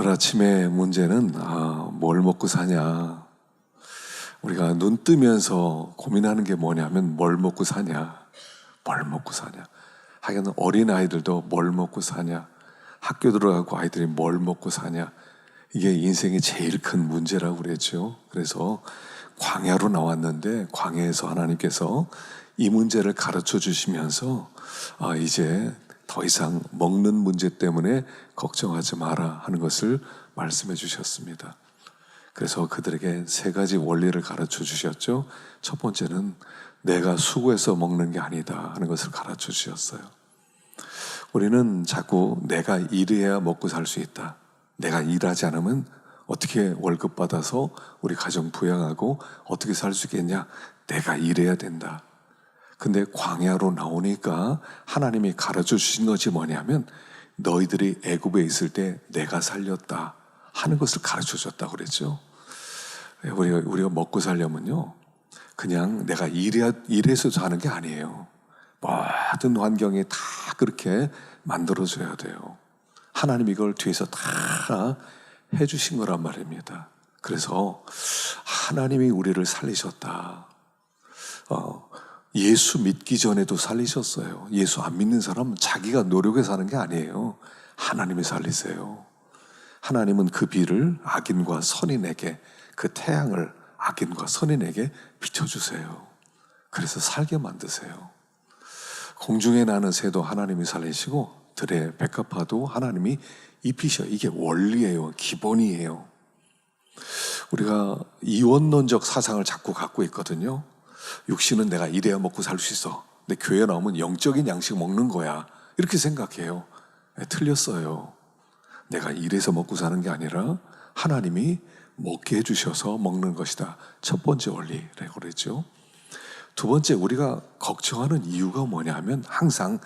오늘 아침에 문제는 뭘 먹고 사냐. 우리가 눈 뜨면서 고민하는 게 뭐냐면 뭘 먹고 사냐. 뭘 먹고 사냐. 하긴 어린아이들도 뭘 먹고 사냐. 학교 들어가고 아이들이 뭘 먹고 사냐. 이게 인생의 제일 큰 문제라고 그랬죠. 그래서 광야로 나왔는데 광야에서 하나님께서 이 문제를 가르쳐 주시면서 이제 더 이상 먹는 문제 때문에 걱정하지 마라 하는 것을 말씀해 주셨습니다. 그래서 그들에게 세 가지 원리를 가르쳐 주셨죠. 첫 번째는 내가 수고해서 먹는 게 아니다 하는 것을 가르쳐 주셨어요. 우리는 자꾸 내가 일해야 먹고 살 수 있다. 내가 일하지 않으면 어떻게 월급 받아서 우리 가정 부양하고 어떻게 살 수 있겠냐. 내가 일해야 된다. 근데 광야로 나오니까 하나님이 가르쳐 주신 것이 뭐냐면 너희들이 애굽에 있을 때 내가 살렸다 하는 것을 가르쳐 줬다고 그랬죠. 우리가 먹고 살려면요 그냥 내가 일해서 사는 게 아니에요. 모든 환경에 다 그렇게 만들어줘야 돼요. 하나님이 이걸 뒤에서 다 해주신 거란 말입니다. 그래서 하나님이 우리를 살리셨다. 예수 믿기 전에도 살리셨어요. 예수 안 믿는 사람은 자기가 노력해 사는 게 아니에요. 하나님이 살리세요. 하나님은 그 비를 악인과 선인에게, 그 태양을 악인과 선인에게 비춰주세요. 그래서 살게 만드세요. 공중에 나는 새도 하나님이 살리시고 들의 백합화도 하나님이 입히셔. 이게 원리예요. 기본이에요. 우리가 이원론적 사상을 자꾸 갖고 있거든요. 육신은 내가 일해야 먹고 살 수 있어. 근데 교회 나오면 영적인 양식 먹는 거야. 이렇게 생각해요. 틀렸어요. 내가 일해서 먹고 사는 게 아니라 하나님이 먹게 해주셔서 먹는 것이다. 첫 번째 원리라고 그랬죠. 두 번째, 우리가 걱정하는 이유가 뭐냐면 항상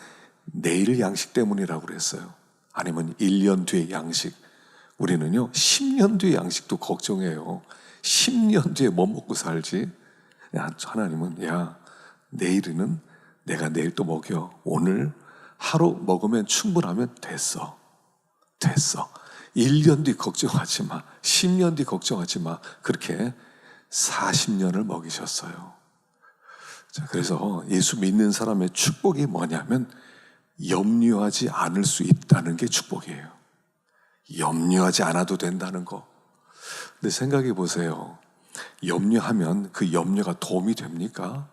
내일 양식 때문이라고 그랬어요. 아니면 1년 뒤의 양식. 우리는요 10년 뒤의 양식도 걱정해요. 10년 뒤에 뭐 먹고 살지? 하나님은 내일은 내가 내일 또 먹여. 오늘 하루 먹으면 충분하면 됐어. 1년 뒤 걱정하지 마. 10년 뒤 걱정하지 마. 그렇게 40년을 먹이셨어요. 자, 그래서 예수 믿는 사람의 축복이 뭐냐면 염려하지 않을 수 있다는 게 축복이에요. 염려하지 않아도 된다는 거. 근데 생각해 보세요. 염려하면 그 염려가 도움이 됩니까?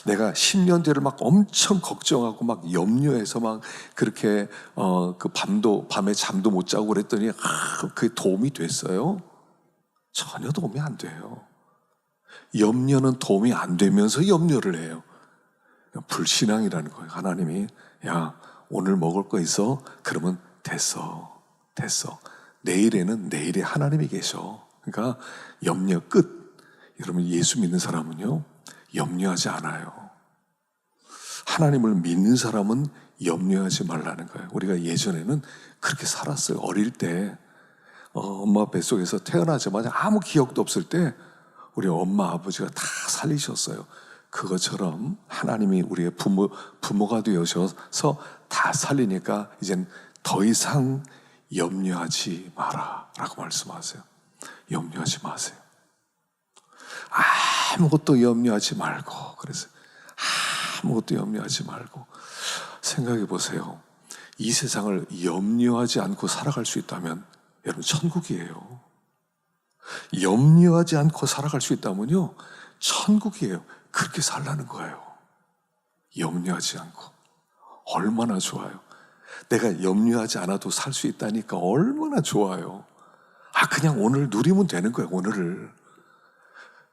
내가 10년 뒤를 막 엄청 걱정하고 막 염려해서 막 그렇게 그 밤에 잠도 못 자고 그랬더니 그게 도움이 됐어요? 전혀 도움이 안 돼요. 염려는 도움이 안 되면서 염려를 해요. 불신앙이라는 거예요. 하나님이 오늘 먹을 거 있어? 그러면 됐어. 내일에는 내일에 하나님이 계셔. 그러니까 염려 끝. 여러분 예수 믿는 사람은요 염려하지 않아요. 하나님을 믿는 사람은 염려하지 말라는 거예요. 우리가 예전에는 그렇게 살았어요. 어릴 때 엄마 뱃속에서 태어나자마자 아무 기억도 없을 때 우리 엄마 아버지가 다 살리셨어요. 그것처럼 하나님이 우리의 부모가 되셔서 다 살리니까 이젠 더 이상 염려하지 마라 라고 말씀하세요. 염려하지 마세요. 아무것도 염려하지 말고. 그래서 아무것도 염려하지 말고 생각해 보세요. 이 세상을 염려하지 않고 살아갈 수 있다면 여러분 천국이에요. 염려하지 않고 살아갈 수 있다면요 천국이에요. 그렇게 살라는 거예요. 염려하지 않고. 얼마나 좋아요. 내가 염려하지 않아도 살 수 있다니까 얼마나 좋아요. 그냥 오늘 누리면 되는 거예요. 오늘을.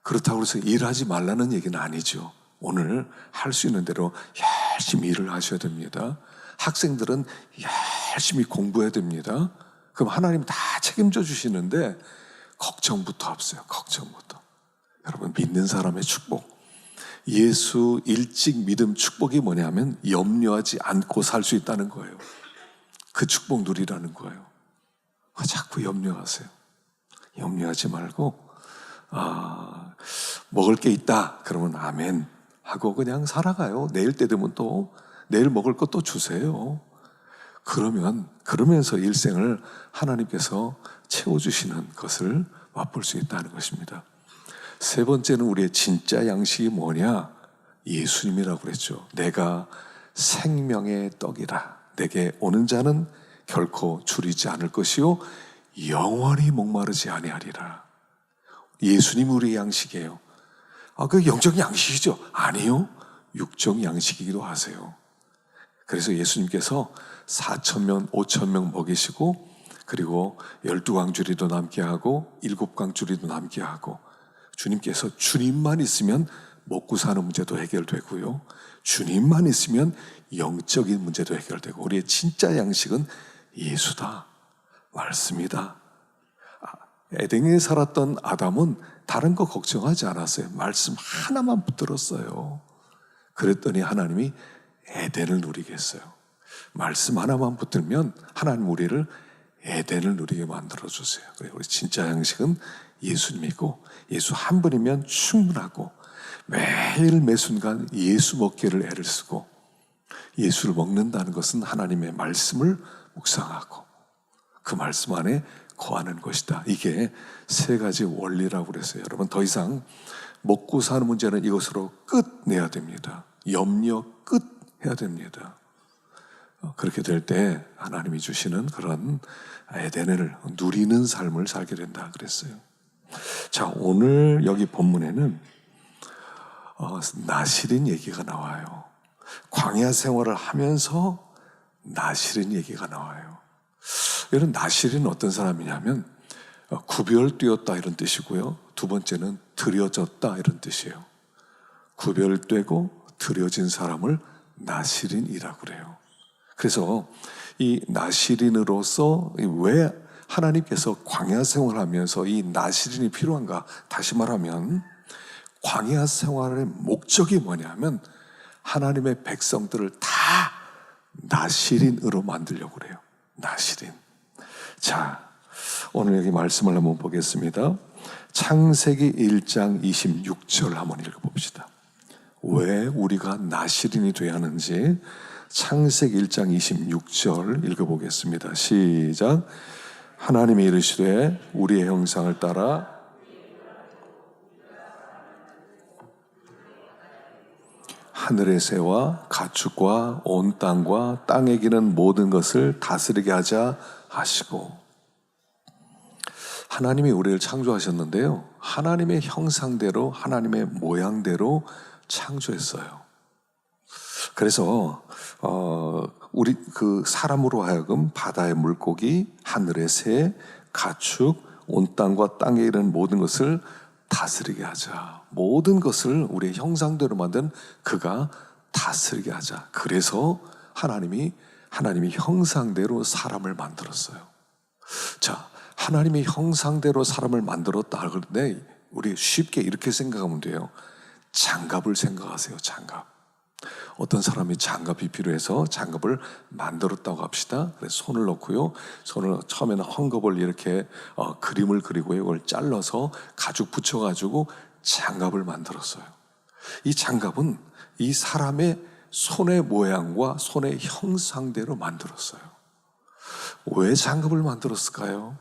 그렇다고 해서 일하지 말라는 얘기는 아니죠. 오늘 할 수 있는 대로 열심히 일을 하셔야 됩니다. 학생들은 열심히 공부해야 됩니다. 그럼 하나님 다 책임져 주시는데 걱정부터 앞서요. 걱정부터. 여러분 믿는 사람의 축복. 예수 일찍 믿음 축복이 뭐냐면 염려하지 않고 살 수 있다는 거예요. 그 축복 누리라는 거예요. 자꾸 염려하세요. 염려하지 말고 먹을 게 있다 그러면 아멘 하고 그냥 살아가요. 내일 때 되면 또 내일 먹을 것도 주세요. 그러면서 일생을 하나님께서 채워주시는 것을 맛볼 수 있다는 것입니다. 세 번째는 우리의 진짜 양식이 뭐냐? 예수님이라고 그랬죠. 내가 생명의 떡이라. 내게 오는 자는 결코 줄이지 않을 것이요 영원히 목마르지 아니하리라. 예수님 우리의 양식이에요. 그 영적 양식이죠? 아니요. 육적 양식이기도 하세요. 그래서 예수님께서 4,000명, 5,000명 먹이시고 그리고 12광주리도 남게 하고 7광주리도 남게 하고 주님께서 주님만 있으면 먹고 사는 문제도 해결되고요. 주님만 있으면 영적인 문제도 해결되고 우리의 진짜 양식은 예수다. 말씀이다. 에덴에 살았던 아담은 다른 거 걱정하지 않았어요. 말씀 하나만 붙들었어요. 그랬더니 하나님이 에덴을 누리게 했어요. 말씀 하나만 붙들면 하나님 우리를 에덴을 누리게 만들어주세요. 그래서 우리 진짜 양식은 예수님이고 예수 한 분이면 충분하고 매일 매순간 예수 먹기를 애를 쓰고 예수를 먹는다는 것은 하나님의 말씀을 묵상하고 그 말씀 안에 거하는 것이다. 이게 세 가지 원리라고 그랬어요. 여러분 더 이상 먹고 사는 문제는 이것으로 끝내야 됩니다. 염려 끝해야 됩니다. 그렇게 될 때 하나님이 주시는 그런 에덴을 누리는 삶을 살게 된다 그랬어요. 자, 오늘 여기 본문에는 나실인 얘기가 나와요. 광야 생활을 하면서 나실인 얘기가 나와요. 이런 나실인은 어떤 사람이냐면 구별되었다 이런 뜻이고요. 두 번째는 드려졌다 이런 뜻이에요. 구별되고 드려진 사람을 나실인이라고 그래요. 그래서 이 나실인으로서 왜 하나님께서 광야 생활하면서 이 나실인이 필요한가? 다시 말하면 광야 생활의 목적이 뭐냐면 하나님의 백성들을 다 나실인으로 만들려고 그래요. 나실인. 자, 오늘 여기 말씀을 한번 보겠습니다. 창세기 1장 26절 한번 읽어봅시다. 왜 우리가 나실인이 되어야 하는지 창세기 1장 26절 읽어보겠습니다. 시작. 하나님이 이르시되 우리의 형상을 따라 하늘의 새와 가축과 온 땅과 땅에 기는 모든 것을 다스리게 하자 하시고. 하나님이 우리를 창조하셨는데요, 하나님의 형상대로 하나님의 모양대로 창조했어요. 그래서 우리 그 사람으로 하여금 바다의 물고기, 하늘의 새, 가축, 온 땅과 땅에 이르는 모든 것을 다스리게 하자. 모든 것을 우리의 형상대로 만든 그가 다스리게 하자. 그래서 하나님이 형상대로 사람을 만들었어요. 자, 하나님이 형상대로 사람을 만들었다 할 때 우리 쉽게 이렇게 생각하면 돼요. 장갑을 생각하세요. 장갑. 어떤 사람이 장갑이 필요해서 장갑을 만들었다고 합시다. 그래서 손을 넣고요. 손을 처음에는 헝겊을 이렇게 그림을 그리고요. 이걸 잘라서 가죽 붙여가지고 장갑을 만들었어요. 이 장갑은 이 사람의 손의 모양과 손의 형상대로 만들었어요. 왜 장갑을 만들었을까요?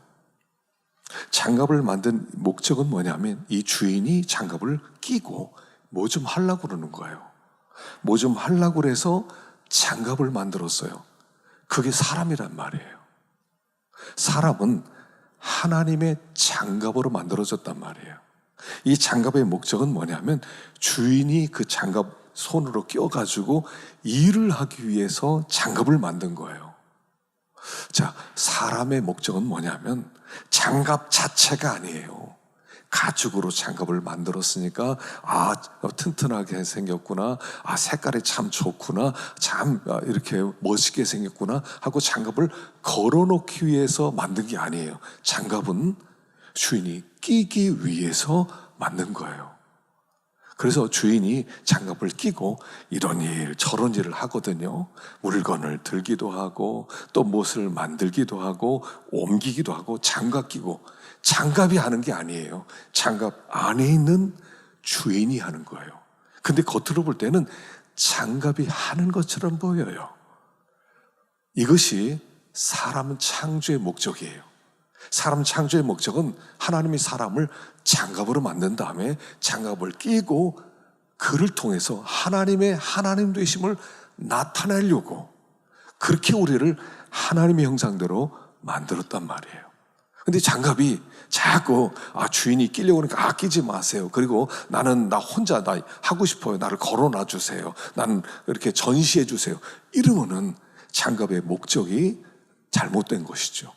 장갑을 만든 목적은 뭐냐면 이 주인이 장갑을 끼고 뭐 좀 하려고 그러는 거예요. 뭐 좀 하려고 그래서 장갑을 만들었어요. 그게 사람이란 말이에요. 사람은 하나님의 장갑으로 만들어졌단 말이에요. 이 장갑의 목적은 뭐냐면 주인이 그 장갑 손으로 껴가지고 일을 하기 위해서 장갑을 만든 거예요. 자, 사람의 목적은 뭐냐면 장갑 자체가 아니에요. 가죽으로 장갑을 만들었으니까 튼튼하게 생겼구나, 색깔이 참 좋구나, 참 이렇게 멋있게 생겼구나 하고 장갑을 걸어놓기 위해서 만든 게 아니에요. 장갑은 주인이 끼기 위해서 만든 거예요. 그래서 주인이 장갑을 끼고 이런 일 저런 일을 하거든요. 물건을 들기도 하고 또 무엇을 만들기도 하고 옮기기도 하고 장갑 끼고. 장갑이 하는 게 아니에요. 장갑 안에 있는 주인이 하는 거예요. 근데 겉으로 볼 때는 장갑이 하는 것처럼 보여요. 이것이 사람 창조의 목적이에요. 사람 창조의 목적은 하나님이 사람을 장갑으로 만든 다음에 장갑을 끼고 그를 통해서 하나님의 하나님 되심을 나타내려고 그렇게 우리를 하나님의 형상대로 만들었단 말이에요. 근데 장갑이 자꾸 주인이 끼려고 하니까 끼지 마세요. 그리고 나 혼자 하고 싶어요. 나를 걸어놔 주세요. 나는 이렇게 전시해 주세요. 이러면은 장갑의 목적이 잘못된 것이죠.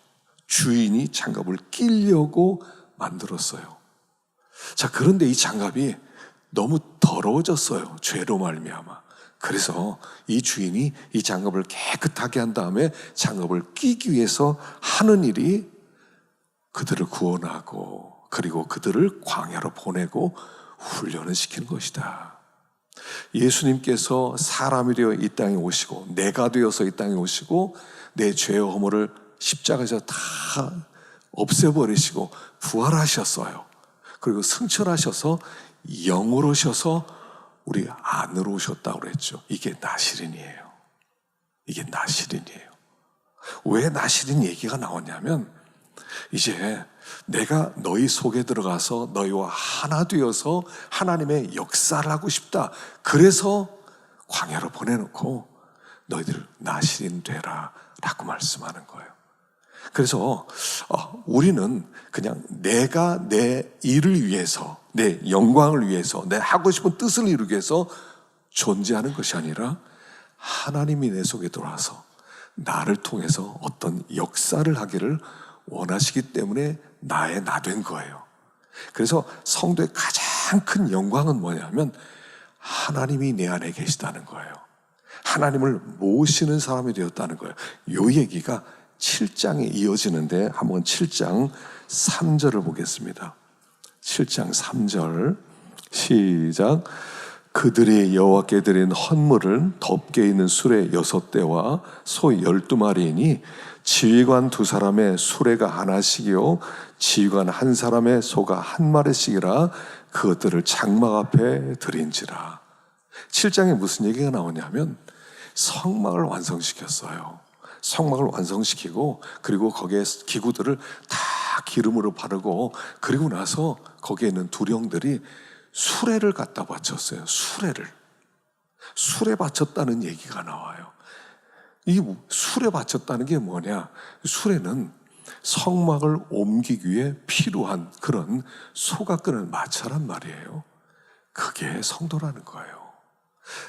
주인이 장갑을 끼려고 만들었어요. 자, 그런데 이 장갑이 너무 더러워졌어요. 죄로 말미암아. 그래서 이 주인이 이 장갑을 깨끗하게 한 다음에 장갑을 끼기 위해서 하는 일이 그들을 구원하고 그리고 그들을 광야로 보내고 훈련을 시키는 것이다. 예수님께서 사람이 되어 이 땅에 오시고 내가 되어서 이 땅에 오시고 내 죄와 허물을 십자가에서 다 없애버리시고 부활하셨어요. 그리고 승천하셔서 영으로 오셔서 우리 안으로 오셨다고 그랬죠. 이게 나시린이에요. 이게 나시린이에요. 왜 나시린 얘기가 나오냐면 이제 내가 너희 속에 들어가서 너희와 하나 되어서 하나님의 역사를 하고 싶다. 그래서 광야로 보내놓고 너희들 나시린 되라 라고 말씀하는 거예요. 그래서 우리는 그냥 내가 내 일을 위해서 내 영광을 위해서 내 하고 싶은 뜻을 이루기 위해서 존재하는 것이 아니라 하나님이 내 속에 들어와서 나를 통해서 어떤 역사를 하기를 원하시기 때문에 나의 나 된 거예요. 그래서 성도의 가장 큰 영광은 뭐냐면 하나님이 내 안에 계시다는 거예요. 하나님을 모시는 사람이 되었다는 거예요. 이 얘기가 7장에 이어지는데 한번 7장 3절을 보겠습니다. 7장 3절 시작. 그들이 여호와께 드린 헌물은 덮개 있는 수레 6대와 소 12마리이니 지휘관 2사람의 수레가 하나씩이요 지휘관 1사람의 소가 1마리씩이라 그것들을 장막 앞에 드린지라. 7장에 무슨 얘기가 나오냐면 성막을 완성시켰어요. 성막을 완성시키고 그리고 거기에 기구들을 다 기름으로 바르고 그리고 나서 거기에 있는 두령들이 수레를 갖다 바쳤어요. 수레 바쳤다는 얘기가 나와요. 이 수레 바쳤다는 게 뭐냐? 수레는 성막을 옮기기 위해 필요한 그런 소가 끄는 마차란 말이에요. 그게 성도라는 거예요.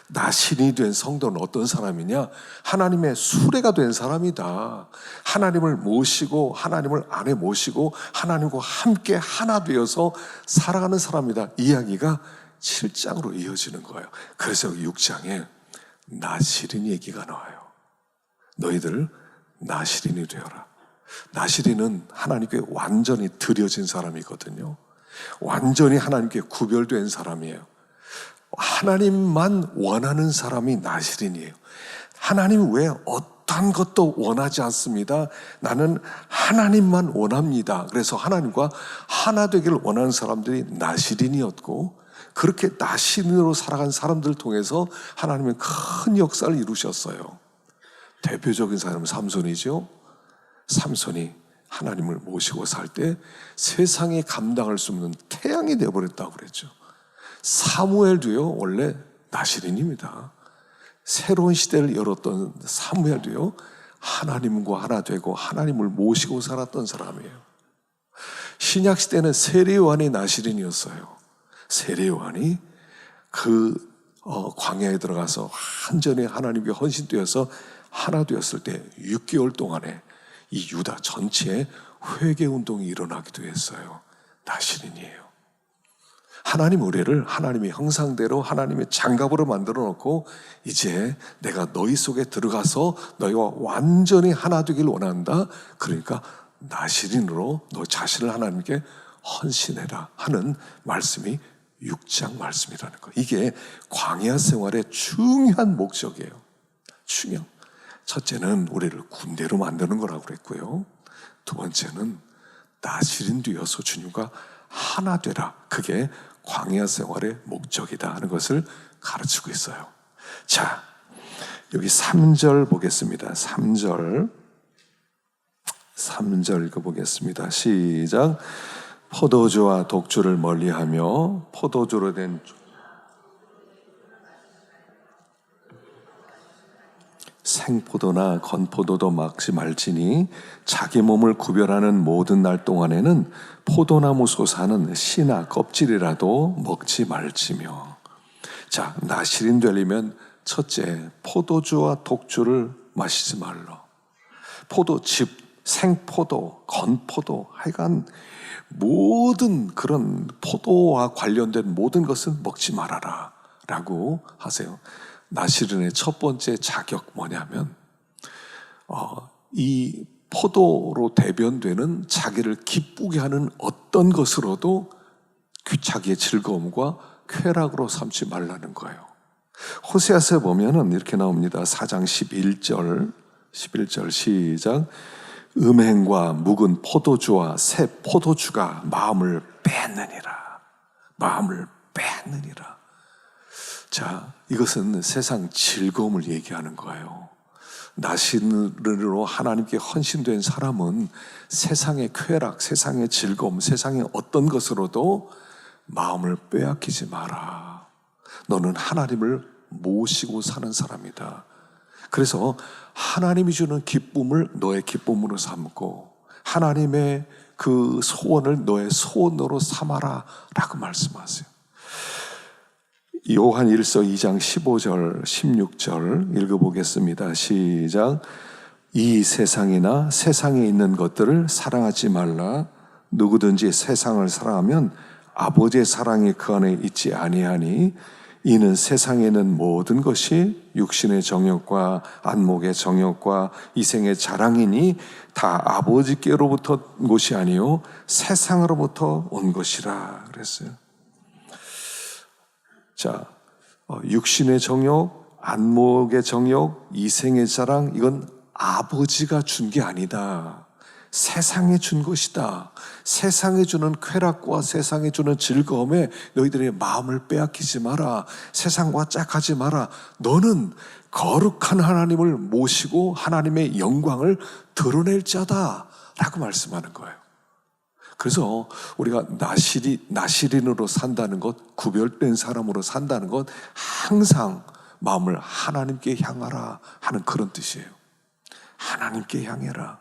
나신이 된 성도는 어떤 사람이냐? 하나님의 수레가 된 사람이다. 하나님을 모시고 하나님을 안에 모시고 하나님과 함께 하나 되어서 살아가는 사람이다. 이야기가 7장으로 이어지는 거예요. 그래서 6장에 나시린 얘기가 나와요. 너희들 나시린이 되어라. 나시린은 하나님께 완전히 드려진 사람이거든요. 완전히 하나님께 구별된 사람이에요. 하나님만 원하는 사람이 나시린이에요. 하나님 외에 어떤 것도 원하지 않습니다. 나는 하나님만 원합니다. 그래서 하나님과 하나 되기를 원하는 사람들이 나시린이었고 그렇게 나시린으로 살아간 사람들을 통해서 하나님은 큰 역사를 이루셨어요. 대표적인 사람은 삼손이죠. 삼손이 하나님을 모시고 살 때 세상에 감당할 수 없는 태양이 되어버렸다고 그랬죠. 사무엘도요, 원래 나시린입니다. 새로운 시대를 열었던 사무엘도요, 하나님과 하나 되고 하나님을 모시고 살았던 사람이에요. 신약 시대는 세례요한이 나시린이었어요. 세례요한이 그 광야에 들어가서 완전히 하나님께 헌신되어서 하나 되었을 때 6개월 동안에 이 유다 전체에 회개운동이 일어나기도 했어요. 나시린이에요. 하나님 우리를 하나님의 형상대로 하나님의 장갑으로 만들어 놓고 이제 내가 너희 속에 들어가서 너희와 완전히 하나 되길 원한다. 그러니까 나시린으로 너 자신을 하나님께 헌신해라 하는 말씀이 6장 말씀이라는 거예요. 이게 광야 생활의 중요한 목적이에요. 중요. 첫째는 우리를 군대로 만드는 거라고 그랬고요. 두 번째는 나시린 되어서 주님과 하나 되라. 그게 광야 생활의 목적이다 하는 것을 가르치고 있어요. 자, 여기 3절 보겠습니다. 3절 읽어보겠습니다. 시작. 포도주와 독주를 멀리하며 포도주로 된 생포도나 건포도도 막지 말지니 자기 몸을 구별하는 모든 날 동안에는 포도나무 솟아는 씨나 껍질이라도 먹지 말지며. 자, 나실인 되려면 첫째, 포도주와 독주를 마시지 말라. 포도즙, 생포도, 건포도, 하여간 모든 그런 포도와 관련된 모든 것은 먹지 말아라 라고 하세요. 나실인의 첫 번째 자격 뭐냐면 이 포도로 대변되는 자기를 기쁘게 하는 어떤 것으로도 자기의 즐거움과 쾌락으로 삼지 말라는 거예요. 호세아서에 보면은 이렇게 나옵니다. 4장 11절 시작. 음행과 묵은 포도주와 새 포도주가 마음을 빼느니라. 자, 이것은 세상 즐거움을 얘기하는 거예요. 나신으로 하나님께 헌신된 사람은 세상의 쾌락, 세상의 즐거움, 세상의 어떤 것으로도 마음을 빼앗기지 마라. 너는 하나님을 모시고 사는 사람이다. 그래서 하나님이 주는 기쁨을 너의 기쁨으로 삼고 하나님의 그 소원을 너의 소원으로 삼아라 라고 말씀하세요. 요한 1서 2장 15절 16절 읽어보겠습니다. 시작. 이 세상이나 세상에 있는 것들을 사랑하지 말라. 누구든지 세상을 사랑하면 아버지의 사랑이 그 안에 있지 아니하니 이는 세상에 있는 모든 것이 육신의 정욕과 안목의 정욕과 이생의 자랑이니 다 아버지께로부터 온 것이 아니요 세상으로부터 온 것이라 그랬어요. 자, 육신의 정욕, 안목의 정욕, 이생의 자랑, 이건 아버지가 준 게 아니다. 세상에 준 것이다. 세상에 주는 쾌락과 세상에 주는 즐거움에 너희들의 마음을 빼앗기지 마라. 세상과 짝하지 마라. 너는 거룩한 하나님을 모시고 하나님의 영광을 드러낼 자다 라고 말씀하는 거예요. 그래서 우리가 나실인으로 산다는 것, 구별된 사람으로 산다는 것, 항상 마음을 하나님께 향하라 하는 그런 뜻이에요. 하나님께 향해라.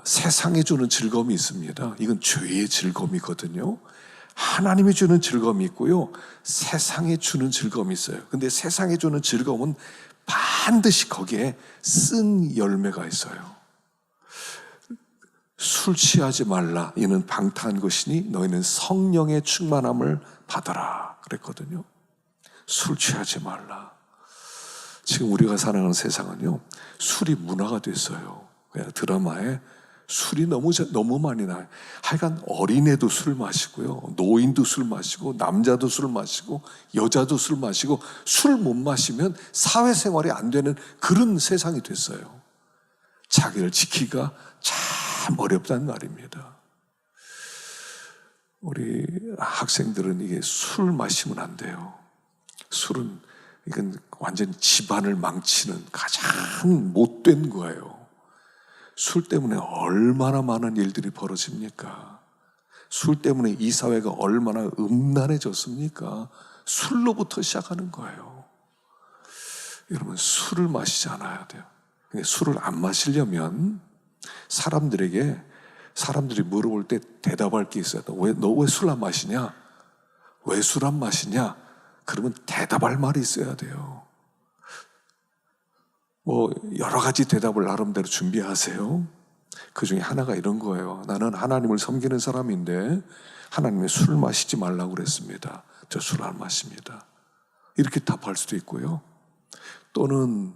세상에 주는 즐거움이 있습니다. 이건 죄의 즐거움이거든요. 하나님이 주는 즐거움이 있고요, 세상에 주는 즐거움이 있어요. 근데 세상에 주는 즐거움은 반드시 거기에 쓴 열매가 있어요. 술 취하지 말라. 이는 방탕한 것이니 너희는 성령의 충만함을 받아라 그랬거든요. 술 취하지 말라. 지금 우리가 살아가는 세상은요, 술이 문화가 됐어요. 드라마에 술이 너무 많이 나요. 하여간 어린애도 술 마시고요, 노인도 술 마시고, 남자도 술 마시고, 여자도 술 마시고, 술 못 마시면 사회생활이 안 되는 그런 세상이 됐어요. 자기를 지키기가 참 어렵단 말입니다. 우리 학생들은 이게 술 마시면 안 돼요. 술은 이건 완전 집안을 망치는 가장 못된 거예요. 술 때문에 얼마나 많은 일들이 벌어집니까? 술 때문에 이 사회가 얼마나 음란해졌습니까? 술로부터 시작하는 거예요. 여러분, 술을 마시지 않아야 돼요. 술을 안 마시려면 사람들이 물어볼 때 대답할 게 있어야 돼. 너 왜 술 안 마시냐? 왜 술 안 마시냐? 그러면 대답할 말이 있어야 돼요. 여러 가지 대답을 나름대로 준비하세요. 그 중에 하나가 이런 거예요. 나는 하나님을 섬기는 사람인데 하나님이 술을 마시지 말라고 그랬습니다. 저 술 안 마십니다. 이렇게 답할 수도 있고요. 또는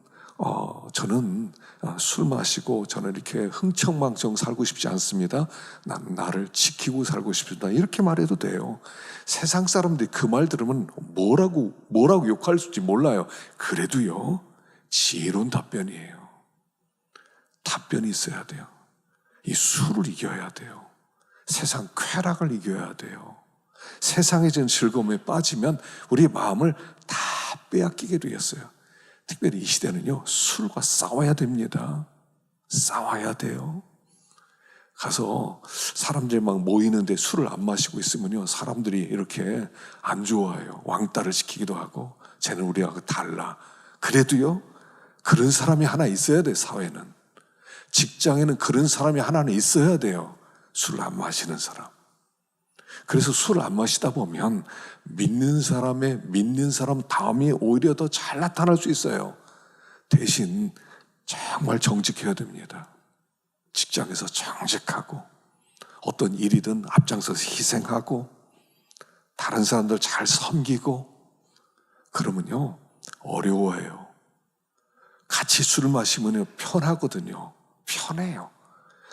저는 술 마시고 저는 이렇게 흥청망청 살고 싶지 않습니다. 난 나를 지키고 살고 싶습니다. 이렇게 말해도 돼요. 세상 사람들이 그 말 들으면 뭐라고 욕할 수지 몰라요. 그래도요, 지혜로운 답변이에요. 답변이 있어야 돼요. 이 술을 이겨야 돼요. 세상 쾌락을 이겨야 돼요. 세상에 준 즐거움에 빠지면 우리의 마음을 다 빼앗기게 되었어요. 특별히 이 시대는요, 술과 싸워야 됩니다. 싸워야 돼요. 가서 사람들이 막 모이는데 술을 안 마시고 있으면요, 사람들이 이렇게 안 좋아해요. 왕따를 시키기도 하고, 쟤는 우리하고 달라. 그래도요, 그런 사람이 하나 있어야 돼, 사회는. 직장에는 그런 사람이 하나는 있어야 돼요. 술을 안 마시는 사람. 그래서 술을 안 마시다 보면 믿는 사람 다음이 오히려 더 잘 나타날 수 있어요. 대신 정말 정직해야 됩니다. 직장에서 정직하고, 어떤 일이든 앞장서서 희생하고, 다른 사람들 잘 섬기고, 그러면요, 어려워요. 같이 술을 마시면 편하거든요. 편해요.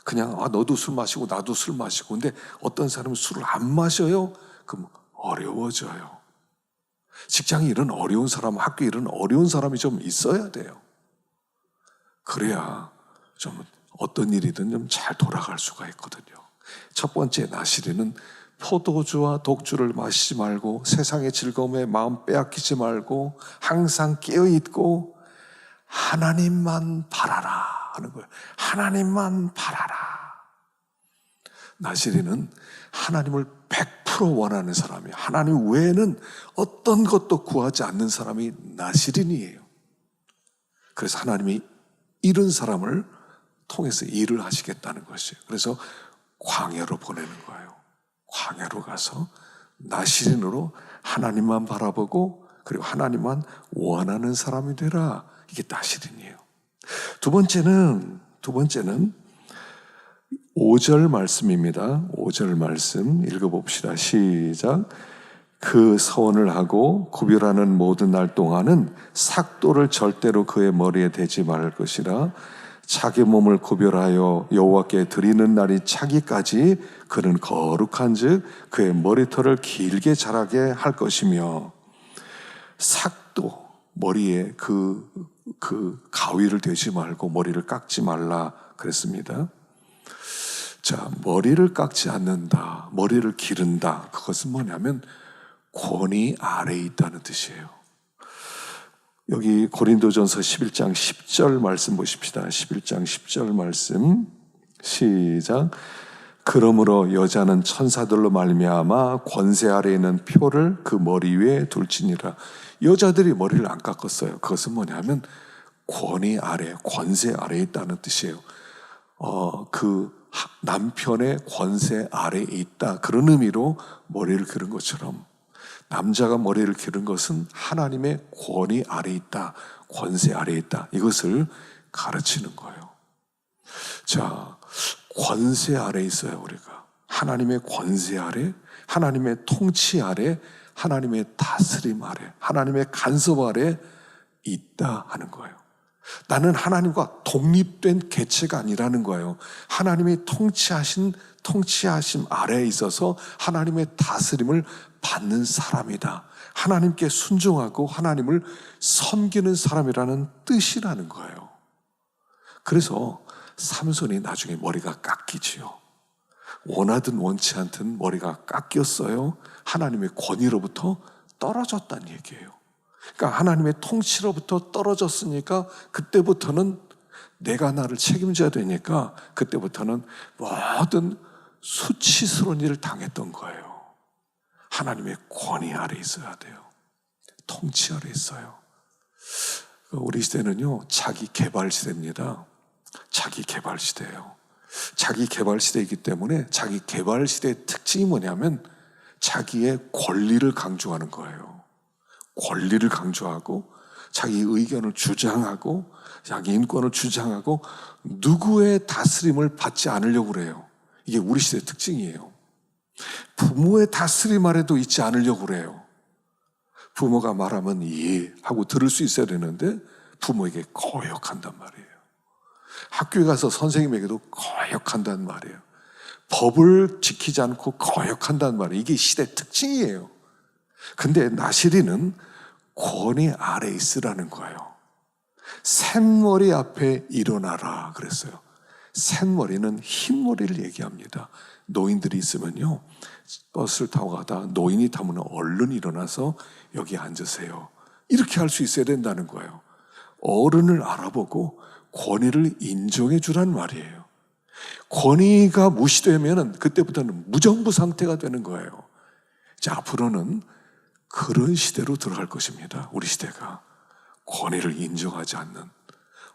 그냥 너도 술 마시고 나도 술 마시고. 근데 어떤 사람은 술을 안 마셔요? 그럼 어려워져요. 직장에 이런 어려운 사람, 학교에 이런 어려운 사람이 좀 있어야 돼요. 그래야 좀 어떤 일이든 좀 잘 돌아갈 수가 있거든요. 첫 번째 나시리는 포도주와 독주를 마시지 말고, 세상의 즐거움에 마음 빼앗기지 말고, 항상 깨어있고 하나님만 바라라 하는 거예요. 하나님만 바라라. 나시리는 하나님을 100% 원하는 사람이에요. 하나님 외에는 어떤 것도 구하지 않는 사람이 나시린이에요. 그래서 하나님이 이런 사람을 통해서 일을 하시겠다는 것이에요. 그래서 광야로 보내는 거예요. 광야로 가서 나시린으로 하나님만 바라보고, 그리고 하나님만 원하는 사람이 되라. 이게 나시린이에요. 두 번째는 5절 말씀입니다. 5절 말씀 읽어봅시다. 시작. 그 서원을 하고 구별하는 모든 날 동안은 삭도를 절대로 그의 머리에 대지 말을 것이라. 자기 몸을 구별하여 여호와께 드리는 날이 차기까지 그는 거룩한즉 그의 머리털을 길게 자라게 할 것이며. 삭도, 머리에 그 가위를 대지 말고 머리를 깎지 말라 그랬습니다. 자, 머리를 깎지 않는다, 머리를 기른다, 그것은 뭐냐면 권위 아래에 있다는 뜻이에요. 여기 고린도전서 11장 10절 말씀 보십시다. 11장 10절 말씀 시작. 그러므로 여자는 천사들로 말미암아 권세 아래에 있는 표를 그 머리 위에 둘지니라. 여자들이 머리를 안 깎았어요. 그것은 뭐냐면 권위 아래, 권세 아래에 있다는 뜻이에요. 그 남편의 권세 아래에 있다, 그런 의미로 머리를 기른 것처럼 남자가 머리를 기른 것은 하나님의 권위 아래에 있다, 권세 아래에 있다, 이것을 가르치는 거예요. 자, 권세 아래에 있어요. 우리가 하나님의 권세 아래, 하나님의 통치 아래, 하나님의 다스림 아래, 하나님의 간섭 아래 있다 하는 거예요. 나는 하나님과 독립된 개체가 아니라는 거예요. 하나님이 통치하심 아래에 있어서 하나님의 다스림을 받는 사람이다. 하나님께 순종하고 하나님을 섬기는 사람이라는 뜻이라는 거예요. 그래서 삼손이 나중에 머리가 깎이지요. 원하든 원치 않든 머리가 깎였어요. 하나님의 권위로부터 떨어졌다는 얘기예요. 그러니까 하나님의 통치로부터 떨어졌으니까 그때부터는 내가 나를 책임져야 되니까 그때부터는 모든 수치스러운 일을 당했던 거예요. 하나님의 권위 아래 있어야 돼요. 통치 아래 있어요. 우리 시대는요, 자기 개발 시대입니다. 자기 개발 시대예요. 자기 개발 시대이기 때문에 자기 개발 시대의 특징이 뭐냐면 자기의 권리를 강조하는 거예요. 권리를 강조하고 자기 의견을 주장하고 자기 인권을 주장하고 누구의 다스림을 받지 않으려고 그래요. 이게 우리 시대의 특징이에요. 부모의 다스림 아래도 있지 않으려고 그래요. 부모가 말하면 예 하고 들을 수 있어야 되는데 부모에게 거역한단 말이에요. 학교에 가서 선생님에게도 거역한단 말이에요. 법을 지키지 않고 거역한단 말이에요. 이게 시대의 특징이에요. 근데 나시리는 권위 아래에 있으라는 거예요. 샌머리 앞에 일어나라 그랬어요. 샌머리는 흰머리를 얘기합니다. 노인들이 있으면요, 버스를 타고 가다 노인이 타면 얼른 일어나서 여기 앉으세요, 이렇게 할 수 있어야 된다는 거예요. 어른을 알아보고 권위를 인정해 주란 말이에요. 권위가 무시되면 그때부터는 무정부 상태가 되는 거예요. 자, 앞으로는 그런 시대로 들어갈 것입니다. 우리 시대가 권위를 인정하지 않는,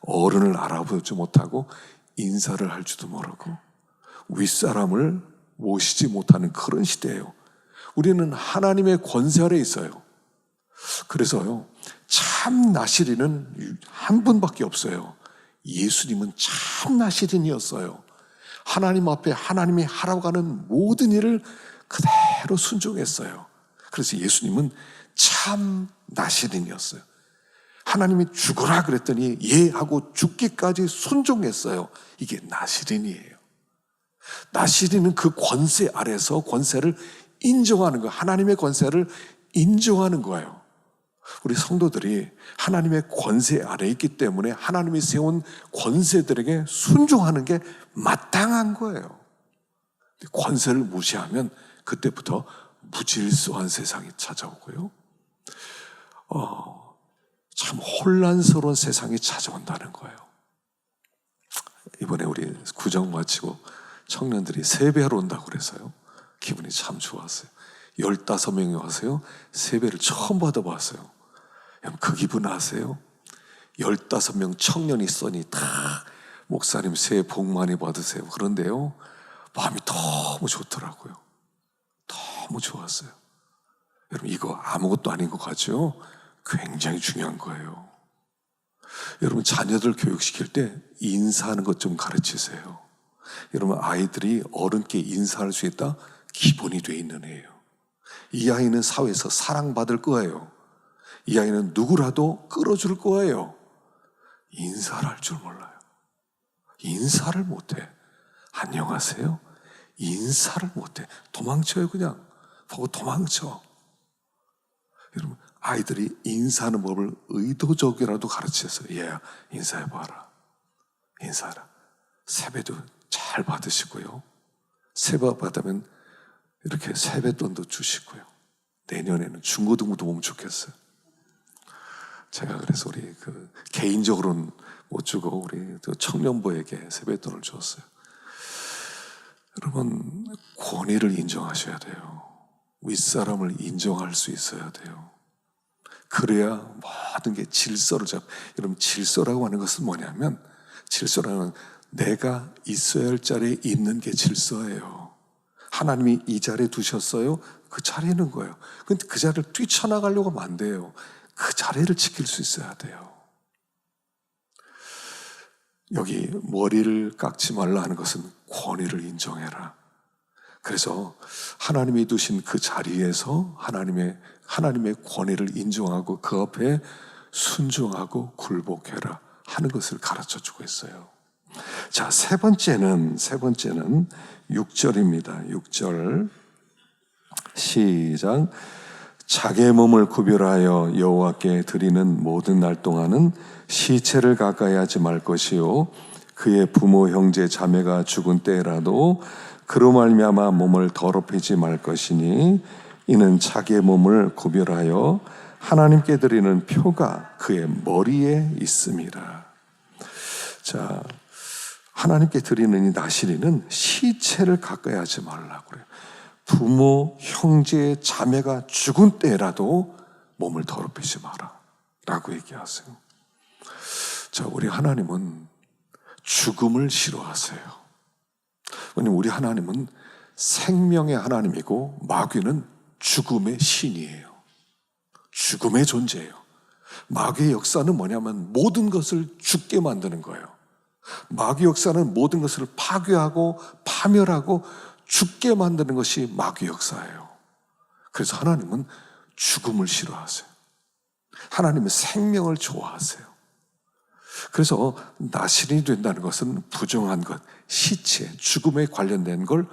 어른을 알아보지 못하고 인사를 할 줄도 모르고 윗사람을 모시지 못하는 그런 시대예요. 우리는 하나님의 권세 아래 있어요. 그래서요, 참 나시린은 한 분밖에 없어요. 예수님은 참 나시린이었어요. 하나님 앞에 하나님이 하라고 하는 모든 일을 그대로 순종했어요. 그래서 예수님은 참 나시린이었어요. 하나님이 죽어라 그랬더니 예 하고 죽기까지 순종했어요. 이게 나시린이에요. 나시린은 그 권세 아래서 권세를 인정하는 거예요. 하나님의 권세를 인정하는 거예요. 우리 성도들이 하나님의 권세 아래에 있기 때문에 하나님이 세운 권세들에게 순종하는 게 마땅한 거예요. 권세를 무시하면 그때부터 무질서한 세상이 찾아오고요. 참 혼란스러운 세상이 찾아온다는 거예요. 이번에 우리 구정 마치고 청년들이 세배하러 온다고 그래서요. 기분이 참 좋았어요. 15명이 와서요. 세배를 처음 받아봤어요. 여러분 그 기분 아세요? 15명 청년이 있으니 다 목사님 새해 복 많이 받으세요. 그런데요. 마음이 너무 좋더라고요. 너무 좋았어요. 여러분 이거 아무것도 아닌 것 같죠? 굉장히 중요한 거예요. 여러분 자녀들 교육시킬 때 인사하는 것 좀 가르치세요. 여러분 아이들이 어른께 인사할 수 있다? 기본이 돼 있는 애예요. 이 아이는 사회에서 사랑받을 거예요. 이 아이는 누구라도 끌어줄 거예요. 인사를 할 줄 몰라요. 인사를 못해. 안녕하세요? 인사를 못해. 도망쳐요. 그냥 보고 도망쳐. 여러분 아이들이 인사하는 법을 의도적이라도 가르치셨어요. 얘야 인사해봐라. 인사하라. 세배도 잘 받으시고요. 세배 받으면 이렇게 세뱃돈도 주시고요. 내년에는 중고등부도 보면 좋겠어요. 제가 그래서 우리 개인적으로는 못 주고 우리 청년부에게 세뱃돈을 줬어요. 여러분 권위를 인정하셔야 돼요. 윗사람을 인정할 수 있어야 돼요. 그래야 모든 게 질서를 여러분 질서라고 하는 것은 뭐냐면 질서라는 내가 있어야 할 자리에 있는 게 질서예요. 하나님이 이 자리에 두셨어요. 그 자리에 있는 거예요. 근데 그 자리를 뛰쳐나가려고 하면 안 돼요. 그 자리를 지킬 수 있어야 돼요. 여기 머리를 깎지 말라 하는 것은 권위를 인정해라. 그래서 하나님이 두신 그 자리에서 하나님의 권위를 인정하고 그 앞에 순종하고 굴복해라 하는 것을 가르쳐주고 있어요. 자, 세 번째는 6절입니다. 6절 시작. 자기의 몸을 구별하여 여호와께 드리는 모든 날 동안은 시체를 가까이 하지 말 것이요 그의 부모 형제 자매가 죽은 때라도 그로 말미암아 몸을 더럽히지 말 것이니 이는 자기의 몸을 구별하여 하나님께 드리는 표가 그의 머리에 있음이라. 자, 하나님께 드리는 이 나시리는 시체를 가까이 하지 말라고 그래요. 부모, 형제, 자매가 죽은 때라도 몸을 더럽히지 마라 라고 얘기하세요. 자, 우리 하나님은 죽음을 싫어하세요. 왜냐면 우리 하나님은 생명의 하나님이고 마귀는 죽음의 신이에요. 죽음의 존재예요. 마귀의 역사는 뭐냐면 모든 것을 죽게 만드는 거예요. 마귀 역사는 모든 것을 파괴하고 파멸하고 죽게 만드는 것이 마귀 역사예요. 그래서 하나님은 죽음을 싫어하세요. 하나님은 생명을 좋아하세요. 그래서 나실이 된다는 것은 부정한 것, 시체, 죽음에 관련된 걸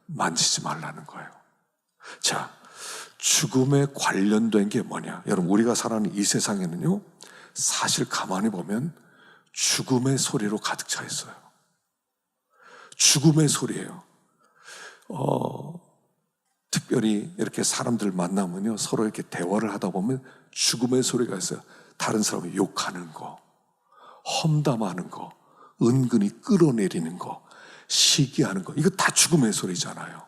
만지지 말라는 거예요. 자, 죽음에 관련된 게 뭐냐? 여러분, 우리가 살아가는 이 세상에는요, 사실 가만히 보면 죽음의 소리로 가득 차 있어요. 죽음의 소리예요. 특별히 이렇게 사람들 만나면요, 서로 이렇게 대화를 하다 보면 죽음의 소리가 있어요. 다른 사람을 욕하는 거, 험담하는 거, 은근히 끌어내리는 거, 시기하는 거, 이거 다 죽음의 소리잖아요.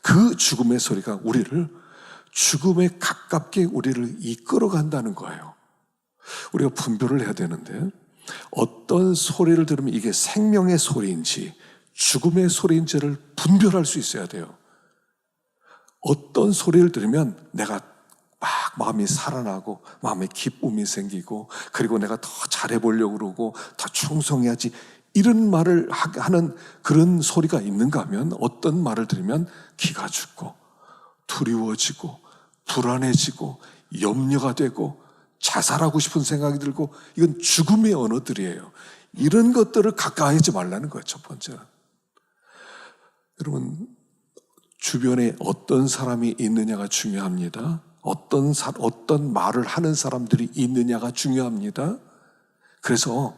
그 죽음의 소리가 우리를 죽음에 가깝게 우리를 이끌어간다는 거예요. 우리가 분별을 해야 되는데 어떤 소리를 들으면 이게 생명의 소리인지 죽음의 소리인지를 분별할 수 있어야 돼요. 어떤 소리를 들으면 내가 막 마음이 살아나고 마음에 기쁨이 생기고 그리고 내가 더 잘해보려고 그러고 더 충성해야지 이런 말을 하는 그런 소리가 있는가 하면 어떤 말을 들으면 기가 죽고 두려워지고 불안해지고 염려가 되고 자살하고 싶은 생각이 들고 이건 죽음의 언어들이에요. 이런 것들을 가까이 하지 말라는 거예요. 첫 번째는. 여러분 주변에 어떤 사람이 있느냐가 중요합니다. 어떤 말을 하는 사람들이 있느냐가 중요합니다. 그래서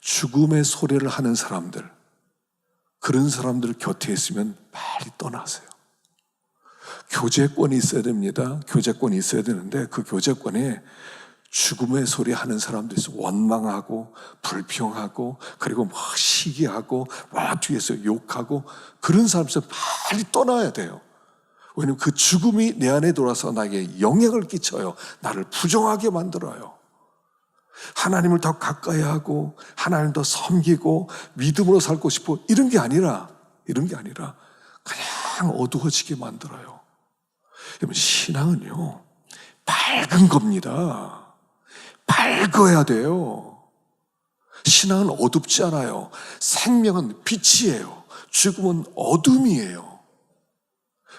죽음의 소리를 하는 사람들, 그런 사람들 곁에 있으면 빨리 떠나세요. 교제권이 있어야 됩니다. 교제권이 있어야 되는데 그 교제권에 죽음의 소리 하는 사람도 있어. 원망하고 불평하고 그리고 막 시기하고 막 뒤에서 욕하고 그런 사람에서 빨리 떠나야 돼요. 왜냐하면 그 죽음이 내 안에 들어와서 나에게 영향을 끼쳐요. 나를 부정하게 만들어요. 하나님을 더 가까이 하고 하나님을 더 섬기고 믿음으로 살고 싶어 이런 게 아니라 그냥 어두워지게 만들어요. 여러분 신앙은요 밝은 겁니다. 밝아야 돼요. 신앙은 어둡지 않아요. 생명은 빛이에요. 죽음은 어둠이에요.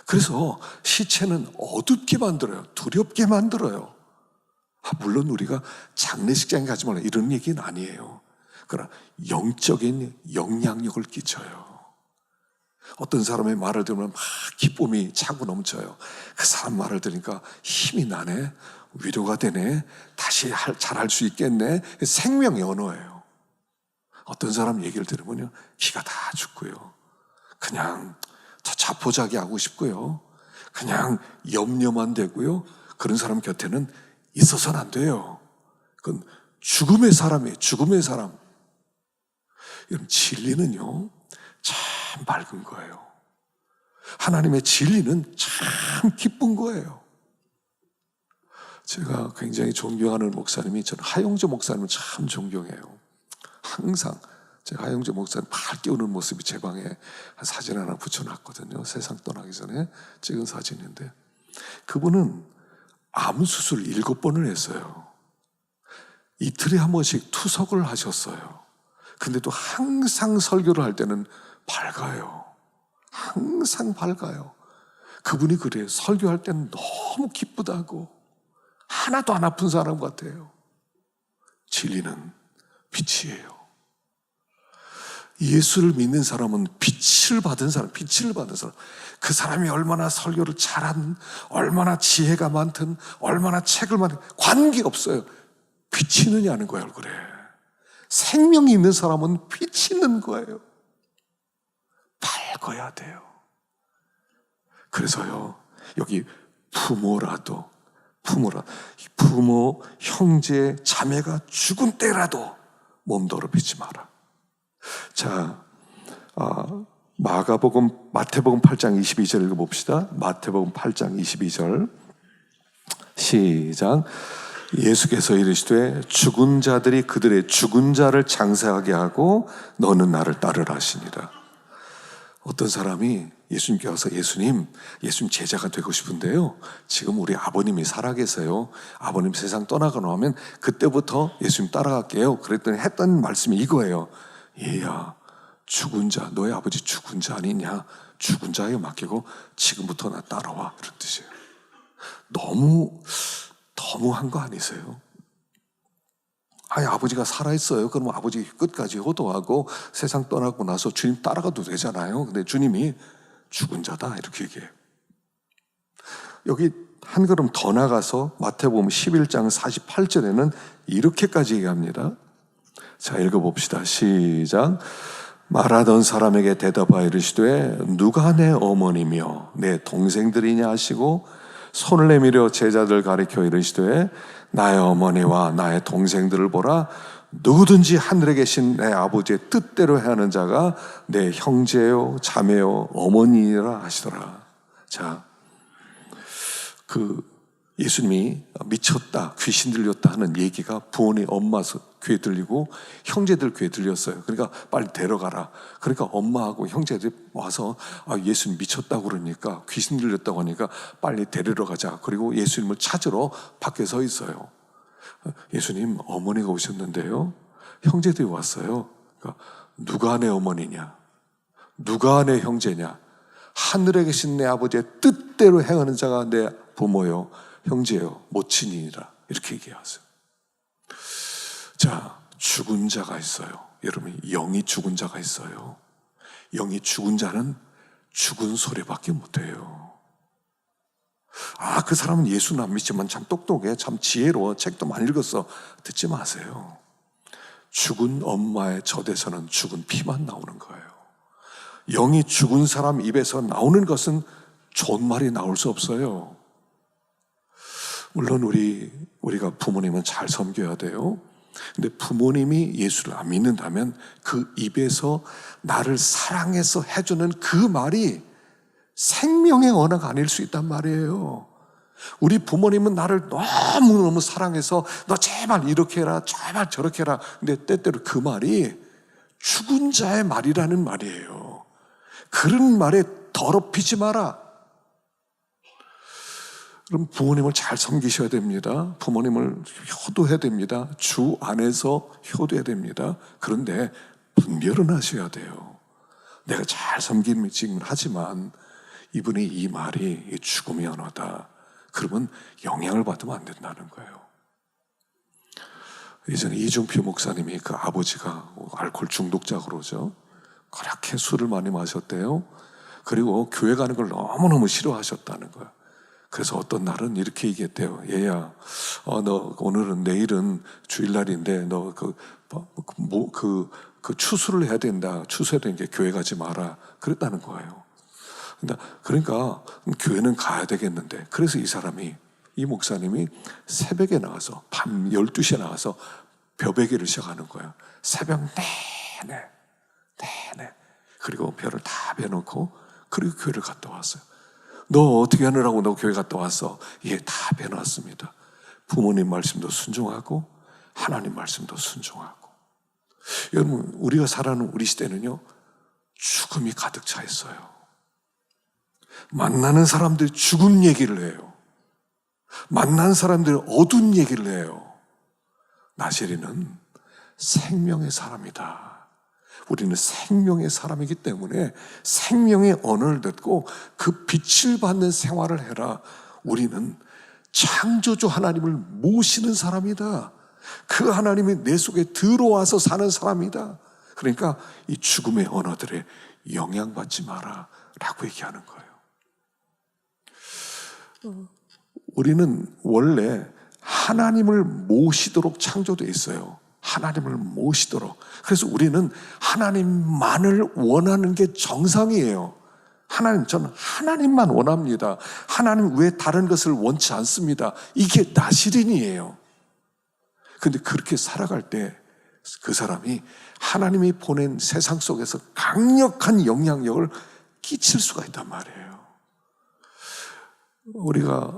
그래서 시체는 어둡게 만들어요. 두렵게 만들어요. 물론 우리가 장례식장에 가지 말라 이런 얘기는 아니에요. 그러나 영적인 영향력을 끼쳐요. 어떤 사람의 말을 들으면 막 기쁨이 차고 넘쳐요. 그 사람 말을 들으니까 힘이 나네, 위로가 되네, 다시 잘할 수 있겠네. 생명의 언어예요. 어떤 사람 얘기를 들으면요 기가 다 죽고요, 그냥 더 자포자기하고 싶고요, 그냥 염려만 되고요. 그런 사람 곁에는 있어서는 안 돼요. 그건 죽음의 사람이에요. 죽음의 사람. 여러분 진리는요 참 밝은 거예요. 하나님의 진리는 참 기쁜 거예요. 제가 굉장히 존경하는 목사님이, 저는 하용조 목사님을 참 존경해요. 항상 제가 하용조 목사님 밝게 우는 모습이 제 방에 한 사진 하나 붙여놨거든요. 세상 떠나기 전에 찍은 사진인데, 그분은 암 수술 7번을 했어요. 이틀에 한 번씩 투석을 하셨어요. 근데도 항상 설교를 할 때는 밝아요. 항상 밝아요. 그분이 그래요. 설교할 때는 너무 기쁘다고, 하나도 안 아픈 사람 같아요. 진리는 빛이에요. 예수를 믿는 사람은 빛을 받은 사람, 빛을 받은 사람. 그 사람이 얼마나 설교를 잘하든, 얼마나 지혜가 많든, 얼마나 책을 많든 관계없어요. 빛이 있느냐는 거예요, 얼굴에. 생명이 있는 사람은 빛이 있는 거예요. 밝아야 돼요. 그래서요, 여기 부모, 형제, 자매가 죽은 때라도 몸 더럽히지 마라. 자, 마태복음 8장 22절 읽어봅시다. 마태복음 8장 22절 시작. 예수께서 이르시되 죽은 자들이 그들의 죽은 자를 장사하게 하고 너는 나를 따르라 하시니라. 어떤 사람이 예수님께 와서 예수님 제자가 되고 싶은데요, 지금 우리 아버님이 살아계세요. 아버님 세상 떠나고 나면 그때부터 예수님 따라갈게요. 그랬더니 했던 말씀이 이거예요. 얘야, 죽은 자, 너의 아버지 죽은 자 아니냐? 죽은 자에 맡기고 지금부터 나 따라와, 이런 뜻이에요. 너무한 거 아니세요? 아니, 아버지가 살아있어요. 그러면 아버지 끝까지 호도하고 세상 떠나고 나서 주님 따라가도 되잖아요. 근데 주님이 죽은 자다, 이렇게 얘기해요. 여기 한 걸음 더 나가서 마태복음 11장 48절에는 이렇게까지 얘기합니다. 자, 읽어봅시다. 시작. 말하던 사람에게 대답하여 이르시되 누가 내 어머니며 내 동생들이냐 하시고 손을 내밀어 제자들 가리켜 이르시되 나의 어머니와 나의 동생들을 보라. 누구든지 하늘에 계신 내 아버지의 뜻대로 행하는 자가 내 형제요 자매요 어머니라 하시더라. 자, 예수님이 미쳤다, 귀신 들렸다 하는 얘기가 부모님 엄마 귀에 들리고 형제들 귀에 들렸어요. 그러니까 빨리 데려가라. 그러니까 엄마하고 형제들이 와서 예수님 미쳤다고 그러니까, 귀신 들렸다고 하니까 빨리 데리러 가자. 그리고 예수님을 찾으러 밖에 서 있어요. 예수님, 어머니가 오셨는데요, 형제들이 왔어요. 그러니까 누가 내 어머니냐, 누가 내 형제냐, 하늘에 계신 내 아버지의 뜻대로 행하는 자가 내 부모요 형제요 모친이니라, 이렇게 얘기하세요. 자, 죽은 자가 있어요. 여러분, 영이 죽은 자가 있어요. 영이 죽은 자는 죽은 소리밖에 못해요. 그 사람은 예수는 안 믿지만 참 똑똑해, 참 지혜로워, 책도 많이 읽었어. 듣지 마세요. 죽은 엄마의 젖에서는 죽은 피만 나오는 거예요. 영이 죽은 사람 입에서 나오는 것은 좋은 말이 나올 수 없어요. 물론 우리가 부모님은 잘 섬겨야 돼요. 근데 부모님이 예수를 안 믿는다면 그 입에서 나를 사랑해서 해주는 그 말이 생명의 언어가 아닐 수 있단 말이에요. 우리 부모님은 나를 너무너무 사랑해서 너 제발 이렇게 해라, 제발 저렇게 해라. 근데 때때로 그 말이 죽은 자의 말이라는 말이에요. 그런 말에 더럽히지 마라. 그럼 부모님을 잘 섬기셔야 됩니다. 부모님을 효도해야 됩니다. 주 안에서 효도해야 됩니다. 그런데 분별은 하셔야 돼요. 내가 잘 섬기는 하지만 이분이 이 말이 죽음의 언어다. 그러면 영향을 받으면 안 된다는 거예요. 예전에 이중표 목사님이 그 아버지가 알코올 중독자 그러죠. 그렇게 술을 많이 마셨대요. 그리고 교회 가는 걸 너무너무 싫어하셨다는 거예요. 그래서 어떤 날은 이렇게 얘기했대요. 얘야, 너 내일은 주일날인데 너 추수를 해야 된다. 추수해야 되니까 교회 가지 마라. 그랬다는 거예요. 그러니까 교회는 가야 되겠는데, 그래서 이 목사님이 새벽에 나와서 밤 12시에 나와서 벼베기를 시작하는 거예요. 새벽 내내. 그리고 벼를 다 베놓고 그리고 교회를 갔다 왔어요. 너 어떻게 하느라고 너 교회 갔다 왔어? 예, 다 베놨습니다. 부모님 말씀도 순종하고 하나님 말씀도 순종하고. 여러분, 우리가 살아가는 우리 시대는요, 죽음이 가득 차 있어요. 만나는 사람들이 죽음 얘기를 해요. 만난 사람들이 어두운 얘기를 해요. 나시리는 생명의 사람이다. 우리는 생명의 사람이기 때문에 생명의 언어를 듣고 그 빛을 받는 생활을 해라. 우리는 창조주 하나님을 모시는 사람이다. 그 하나님이 내 속에 들어와서 사는 사람이다. 그러니까 이 죽음의 언어들에 영향받지 마라 라고 얘기하는 거예요. 우리는 원래 하나님을 모시도록 창조되어 있어요. 하나님을 모시도록. 그래서 우리는 하나님만을 원하는 게 정상이에요. 저는 하나님만 원합니다. 하나님 외에 다른 것을 원치 않습니다. 이게 나시린이에요. 근데 그렇게 살아갈 때 그 사람이 하나님이 보낸 세상 속에서 강력한 영향력을 끼칠 수가 있단 말이에요. 우리가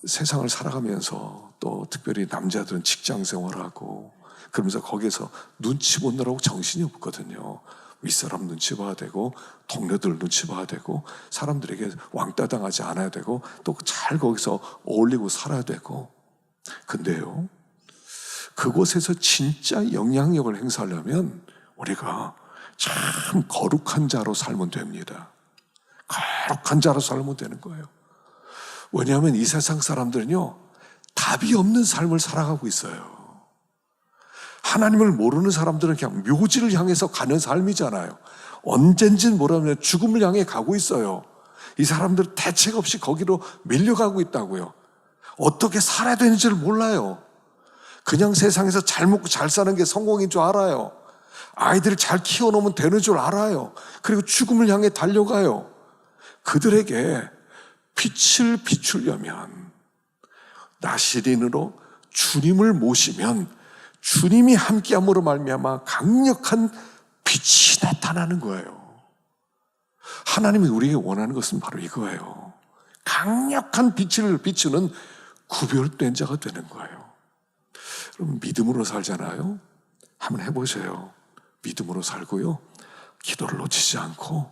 세상을 살아가면서 또 특별히 남자들은 직장 생활하고 그러면서 거기에서 눈치 보느라고 정신이 없거든요. 윗사람 눈치 봐야 되고 동료들 눈치 봐야 되고 사람들에게 왕따 당하지 않아야 되고 또 잘 거기서 어울리고 살아야 되고. 근데요, 그곳에서 진짜 영향력을 행사하려면 우리가 참 거룩한 자로 살면 됩니다. 거룩한 자로 살면 되는 거예요. 왜냐하면 이 세상 사람들은요, 답이 없는 삶을 살아가고 있어요. 하나님을 모르는 사람들은 그냥 묘지를 향해서 가는 삶이잖아요. 언젠진 모르면 죽음을 향해 가고 있어요. 이 사람들은 대책 없이 거기로 밀려가고 있다고요. 어떻게 살아야 되는지를 몰라요. 그냥 세상에서 잘 먹고 잘 사는 게 성공인 줄 알아요. 아이들을 잘 키워놓으면 되는 줄 알아요. 그리고 죽음을 향해 달려가요. 그들에게 빛을 비추려면 나시린으로 주님을 모시면 주님이 함께함으로 말미암아 강력한 빛이 나타나는 거예요. 하나님이 우리에게 원하는 것은 바로 이거예요. 강력한 빛을 비추는 구별된 자가 되는 거예요. 여러분, 믿음으로 살잖아요. 한번 해보세요. 믿음으로 살고요, 기도를 놓치지 않고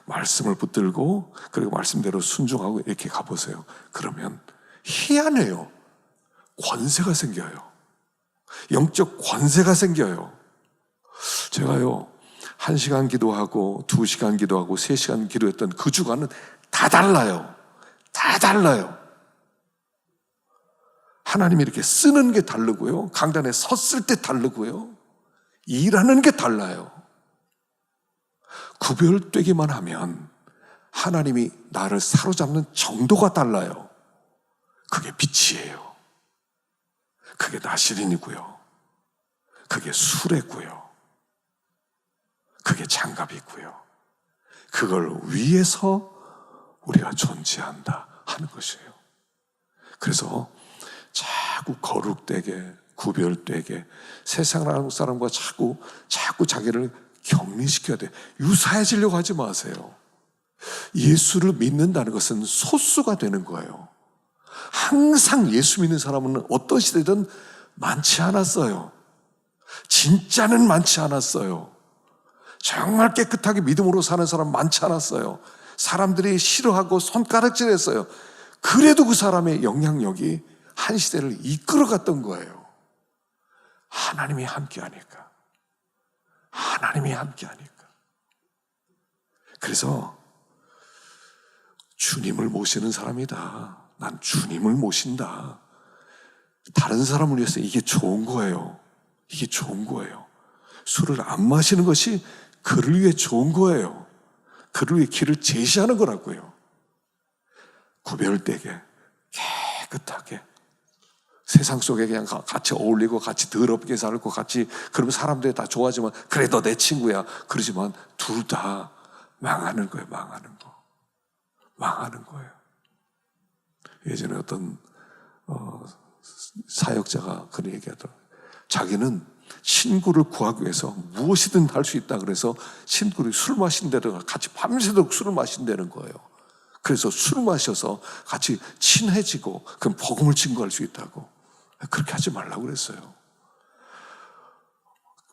말씀을 붙들고 그리고 말씀대로 순종하고 이렇게 가보세요. 그러면 희한해요. 권세가 생겨요. 영적 권세가 생겨요. 제가요 1시간 기도하고 2시간 기도하고 3시간 기도했던 그 주간은 다 달라요. 다 달라요. 하나님이 이렇게 쓰는 게 다르고요, 강단에 섰을 때 다르고요, 일하는 게 달라요. 구별되기만 하면 하나님이 나를 사로잡는 정도가 달라요. 그게 빛이에요. 그게 나시린이고요, 그게 수레고요, 그게 장갑이고요. 그걸 위해서 우리가 존재한다 하는 것이에요. 그래서 자꾸 거룩되게 구별되게 세상 사람과 자꾸 자기를 격리시켜야 돼. 유사해지려고 하지 마세요. 예수를 믿는다는 것은 소수가 되는 거예요. 항상 예수 믿는 사람은 어떤 시대든 많지 않았어요. 진짜는 많지 않았어요. 정말 깨끗하게 믿음으로 사는 사람 많지 않았어요. 사람들이 싫어하고 손가락질했어요. 그래도 그 사람의 영향력이 한 시대를 이끌어갔던 거예요. 하나님이 함께하니까. 하나님이 함께하니까. 그래서 주님을 모시는 사람이다. 난 주님을 모신다. 다른 사람을 위해서 이게 좋은 거예요. 이게 좋은 거예요. 술을 안 마시는 것이 그를 위해 좋은 거예요. 그를 위해 길을 제시하는 거라고요. 구별되게 깨끗하게 세상 속에 그냥 같이 어울리고 같이 더럽게 살고 같이, 그러면 사람들이 다 좋아하지만 그래 너 내 친구야 그러지만 둘 다 망하는 거예요. 망하는 거예요. 예전에 어떤 사역자가 그런 얘기하더라고요. 자기는 친구를 구하기 위해서 무엇이든 할 수 있다 그래서 친구를 술 마신다는 같이 밤새도록 술을 마신다는 거예요. 그래서 술 마셔서 같이 친해지고 그럼 복음을 증거할 수 있다고. 그렇게 하지 말라고 그랬어요.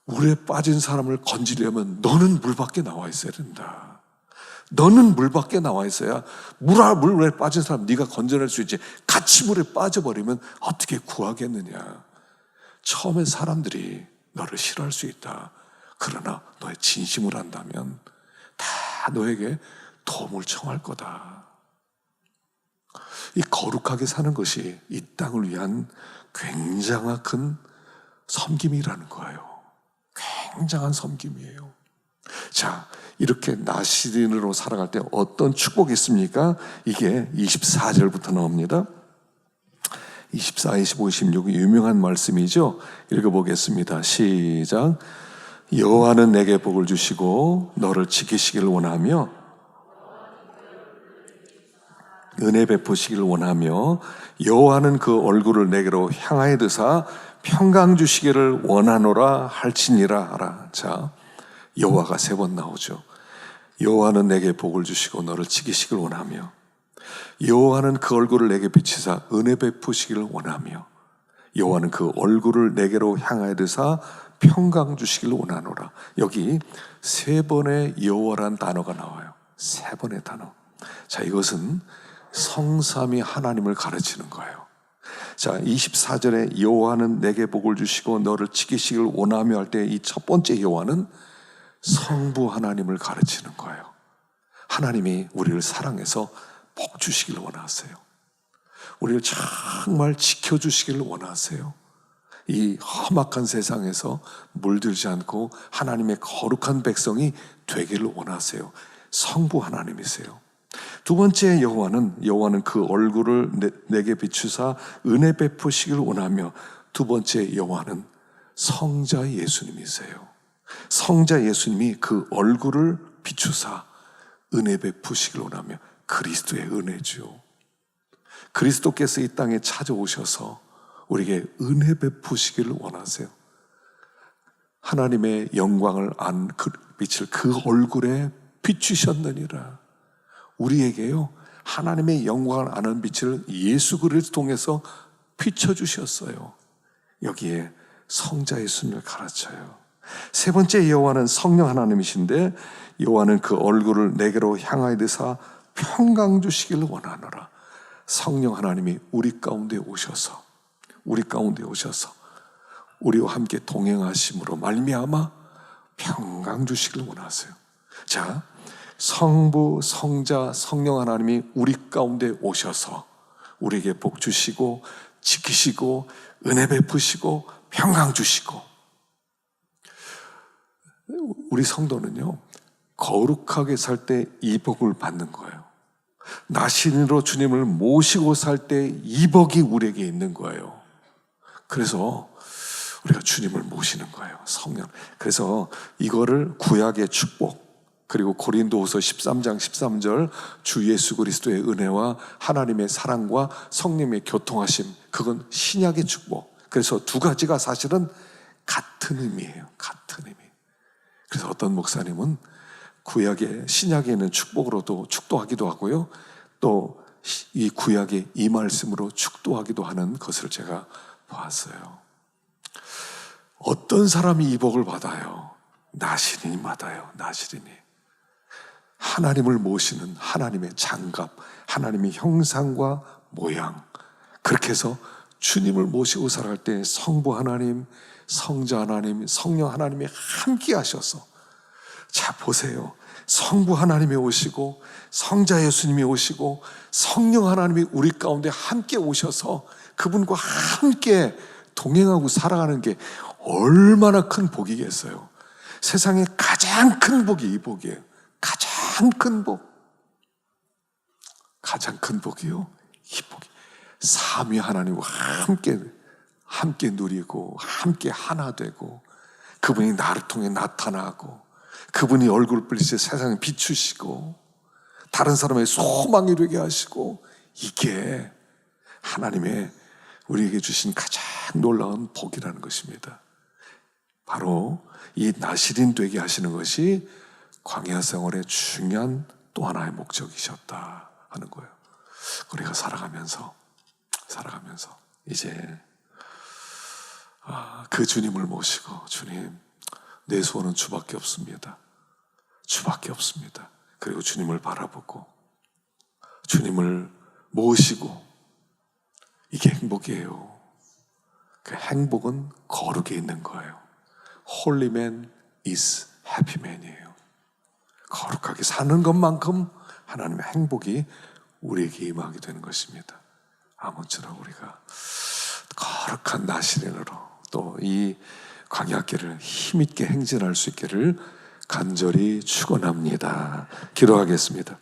물에 빠진 사람을 건지려면 너는 물 밖에 나와 있어야 된다. 너는 물 밖에 나와 있어야 물에 빠진 사람 네가 건져낼 수 있지. 같이 물에 빠져버리면 어떻게 구하겠느냐. 처음에 사람들이 너를 싫어할 수 있다. 그러나 너의 진심을 한다면 다 너에게 도움을 청할 거다. 이 거룩하게 사는 것이 이 땅을 위한 굉장한 큰 섬김이라는 거예요. 굉장한 섬김이에요. 자, 이렇게 나시린으로 살아갈 때 어떤 축복이 있습니까? 이게 24절부터 나옵니다. 24, 25, 26 유명한 말씀이죠. 읽어보겠습니다. 시작. 여호와는 내게 복을 주시고 너를 지키시기를 원하며 은혜 베푸시기를 원하며 여호와는 그 얼굴을 내게로 향하여 드사 평강 주시기를 원하노라 할지니라 하라. 자, 여호와가 3번 나오죠. 여호와는 내게 복을 주시고 너를 지키시기를 원하며 여호와는 그 얼굴을 내게 비치사 은혜 베푸시기를 원하며 여호와는 그 얼굴을 내게로 향하여 드사 평강 주시기를 원하노라. 여기 3번의 여호와란 단어가 나와요. 3번의 단어. 자, 이것은 성삼위 하나님을 가르치는 거예요. 자, 24절에 여호와는 내게 복을 주시고 너를 지키시기를 원하며 할 때 이 첫 번째 여호와는 성부 하나님을 가르치는 거예요. 하나님이 우리를 사랑해서 복 주시기를 원하세요. 우리를 정말 지켜주시기를 원하세요. 이 험악한 세상에서 물들지 않고 하나님의 거룩한 백성이 되기를 원하세요. 성부 하나님이세요. 두 번째 여호와는 그 얼굴을 내게 비추사 은혜 베푸시기를 원하며 두 번째 여호와는 성자 예수님이세요. 성자 예수님이 그 얼굴을 비추사 은혜 베푸시기를 원하며 그리스도의 은혜죠. 그리스도께서 이 땅에 찾아오셔서 우리에게 은혜 베푸시기를 원하세요. 하나님의 영광을 안 그 빛을 그 얼굴에 비추셨느니라. 우리에게요, 하나님의 영광을 아는 빛을 예수 그리스도 통해서 비춰주셨어요. 여기에 성자 예수님을 가르쳐요. 세 번째, 여호와는 성령 하나님이신데 여호와는 그 얼굴을 내게로 향하여 드사 평강 주시기를 원하노라. 성령 하나님이 우리 가운데 오셔서 우리와 함께 동행하심으로 말미암아 평강 주시기를 원하세요. 자, 성부, 성자, 성령 하나님이 우리 가운데 오셔서 우리에게 복 주시고 지키시고 은혜 베푸시고 평강 주시고, 우리 성도는요, 거룩하게 살 때 이 복을 받는 거예요. 나신으로 주님을 모시고 살 때 이 복이 우리에게 있는 거예요. 그래서 우리가 주님을 모시는 거예요, 성령. 그래서 이거를 구약의 축복, 그리고 고린도후서 13장 13절 주 예수 그리스도의 은혜와 하나님의 사랑과 성령의 교통하심, 그건 신약의 축복. 그래서 두 가지가 사실은 같은 의미예요. 같은 의미. 그래서 어떤 목사님은 구약의 신약에 있는 축복으로도 축도하기도 하고요, 또 이 구약의 이 말씀으로 축도하기도 하는 것을 제가 봤어요. 어떤 사람이 이 복을 받아요? 나시린이 받아요. 나시린이. 하나님을 모시는 하나님의 장갑, 하나님의 형상과 모양, 그렇게 해서 주님을 모시고 살아갈 때 성부 하나님, 성자 하나님, 성령 하나님이 함께 하셔서, 자 보세요, 성부 하나님이 오시고 성자 예수님이 오시고 성령 하나님이 우리 가운데 함께 오셔서 그분과 함께 동행하고 살아가는 게 얼마나 큰 복이겠어요. 세상에 가장 큰 복이 이 복이에요. 가장 큰 복. 가장 큰 복이요, 이 복이. 삼위 하나님과 함께 누리고 함께 하나 되고, 그분이 나를 통해 나타나고, 그분이 얼굴을 빌리시 세상에 비추시고 다른 사람의 소망이 되게 하시고, 이게 하나님의 우리에게 주신 가장 놀라운 복이라는 것입니다. 바로 이 나시린 되게 하시는 것이 광야 생활의 중요한 또 하나의 목적이셨다 하는 거예요. 우리가 살아가면서 이제 그 주님을 모시고, 주님, 내 소원은 주밖에 없습니다. 주밖에 없습니다. 그리고 주님을 바라보고 주님을 모시고, 이게 행복이에요. 그 행복은 거룩에 있는 거예요. Holy man is happy man이에요. 거룩하게 사는 것만큼 하나님의 행복이 우리에게 임하게 되는 것입니다. 아무쪼록 우리가 거룩한 나시린으로 또 이 광야길을 힘있게 행진할 수 있기를 간절히 축원합니다. 기도하겠습니다.